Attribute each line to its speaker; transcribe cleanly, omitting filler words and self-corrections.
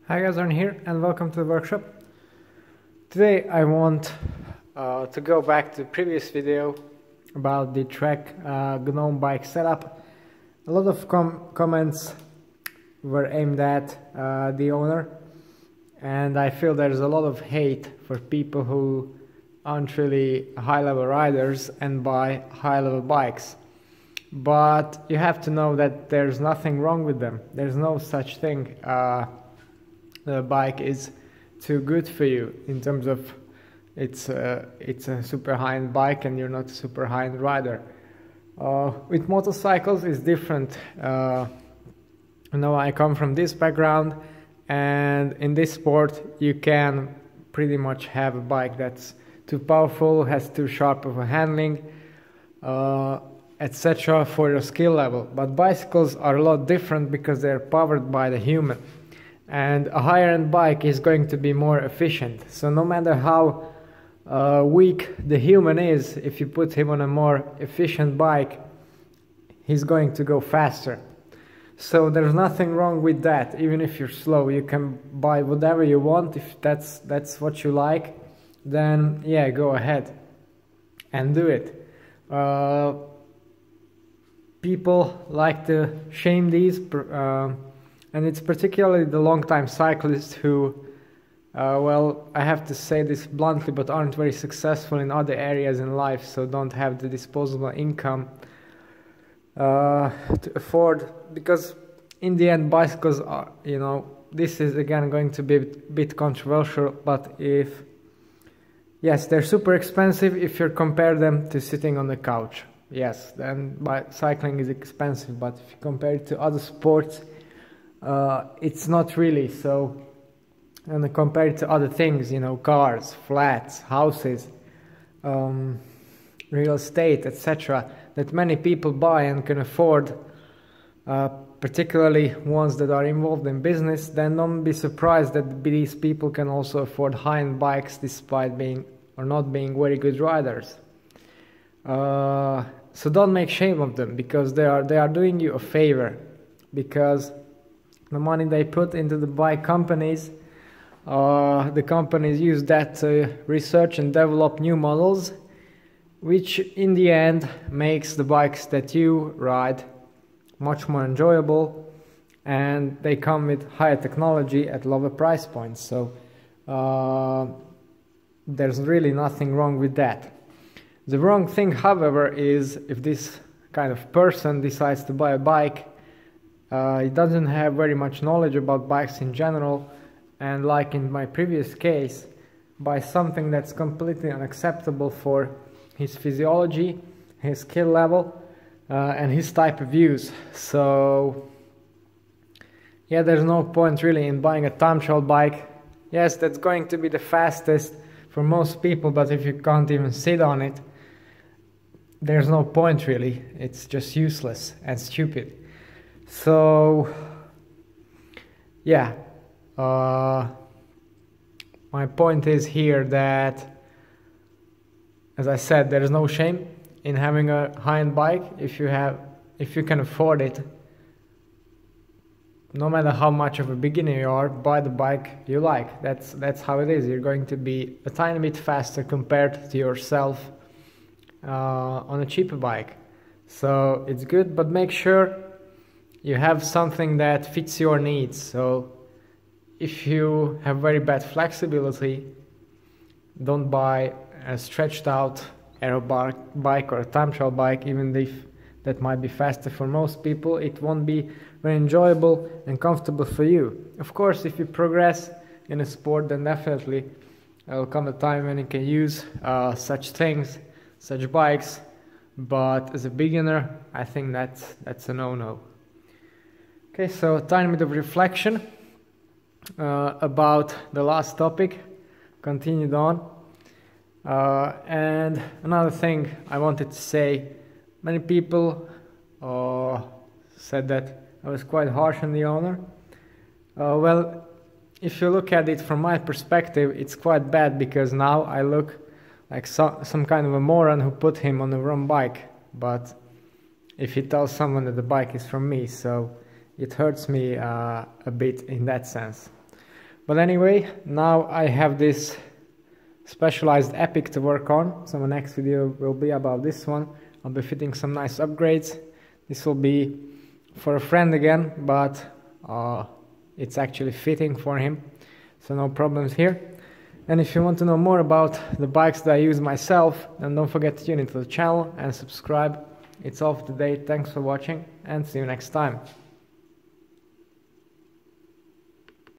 Speaker 1: Hi guys, Arne here and welcome to the workshop. Today I want to go back to the previous video about the Trek GNOME bike setup. A lot of comments were aimed at the owner, and I feel there's a lot of hate for people who aren't really high-level riders and buy high-level bikes. But you have to know that there's nothing wrong with them. There's no such thing. The bike is too good for you in terms of it's a super high-end bike and you're not a super high-end rider. With motorcycles it's different. I come from this background, and in this sport you can pretty much have a bike that's too powerful, has too sharp of a handling, etc. for your skill level. But bicycles are a lot different because they're powered by the human. And a higher end bike is going to be more efficient. So no matter how weak the human is, if you put him on a more efficient bike, he's going to go faster. So there's nothing wrong with that. Even if you're slow, you can buy whatever you want. If that's what you like, then yeah, go ahead and do it. People like to shame these. And it's particularly the long-time cyclists who, I have to say this bluntly, but aren't very successful in other areas in life, so don't have the disposable income to afford. Because in the end, bicycles are, this is again going to be a bit controversial, but yes, they're super expensive if you compare them to sitting on the couch. Yes, then cycling is expensive, but if you compare it to other sports, it's not really. So, and compared to other things, cars, flats, houses, real estate, etc., that many people buy and can afford, particularly ones that are involved in business, then don't be surprised that these people can also afford high-end bikes despite being or not being very good riders. So don't make shame of them, because they are doing you a favor, because the money they put into the bike companies, the companies use that to research and develop new models, which in the end makes the bikes that you ride much more enjoyable, and they come with higher technology at lower price points. So there's really nothing wrong with that. The wrong thing, however, is if this kind of person decides to buy a bike, he doesn't have very much knowledge about bikes in general, and like in my previous case, buy something that's completely unacceptable for his physiology, his skill level, and his type of use. So yeah, there's no point really in buying a time trial bike. Yes, that's going to be the fastest for most people, but if you can't even sit on it, there's no point really. It's just useless and stupid. So yeah, my point is here that, as I said, there is no shame in having a high-end bike if you can afford it. No matter how much of a beginner you are, buy the bike you like. That's how it is. You're going to be a tiny bit faster compared to yourself on a cheaper bike. So it's good, but make sure you have something that fits your needs. So if you have very bad flexibility, don't buy a stretched out aero bike or a time trial bike, even if that might be faster for most people. It won't be very enjoyable and comfortable for you. Of course, if you progress in a sport, then definitely there will come a time when you can use such things, such bikes. But as a beginner, I think that's a no-no. Okay, so a tiny bit of reflection about the last topic, continued on. And another thing I wanted to say, many people said that I was quite harsh on the owner. Well, if you look at it from my perspective, it's quite bad, because now I look like some kind of a moron who put him on the wrong bike. But if he tells someone that the bike is from me, so it hurts me a bit in that sense. But anyway, now I have this specialized epic to work on, so my next video will be about this one. I'll be fitting some nice upgrades. This will be for a friend again, but it's actually fitting for him, so no problems here. And if you want to know more about the bikes that I use myself, then don't forget to tune into the channel and subscribe. It's all for today. Thanks for watching and see you next time.